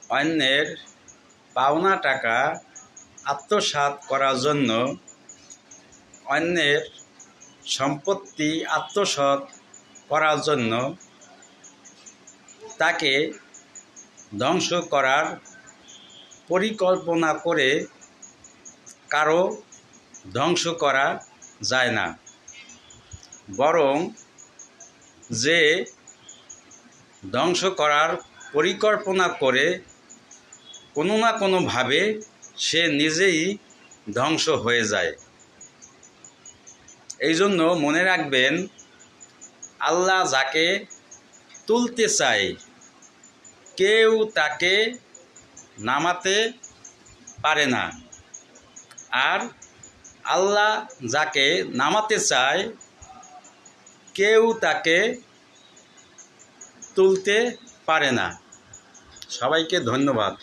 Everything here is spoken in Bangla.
অন্যের পাওনা টাকা আত্মসাৎ করার জন্য, অন্যের সম্পত্তি আত্মসাৎ করার জন্য, তাকে ধ্বংস করার পরিকল্পনা করে কারো ধ্বংস করা যায় না, বরং যে ধ্বংস করার পরিকল্পনা করে কোনো না কোনোভাবে সে নিজেই ধ্বংস হয়ে যায়। এই জন্য মনে রাখবেন, আল্লাহ যাকে তুলতে চায় কেউ তাকে নামাতে পারে না, আর আল্লাহ যাকে নামাতে চায় কেউ তাকে তুলতে পারে না। সবাইকে ধন্যবাদ।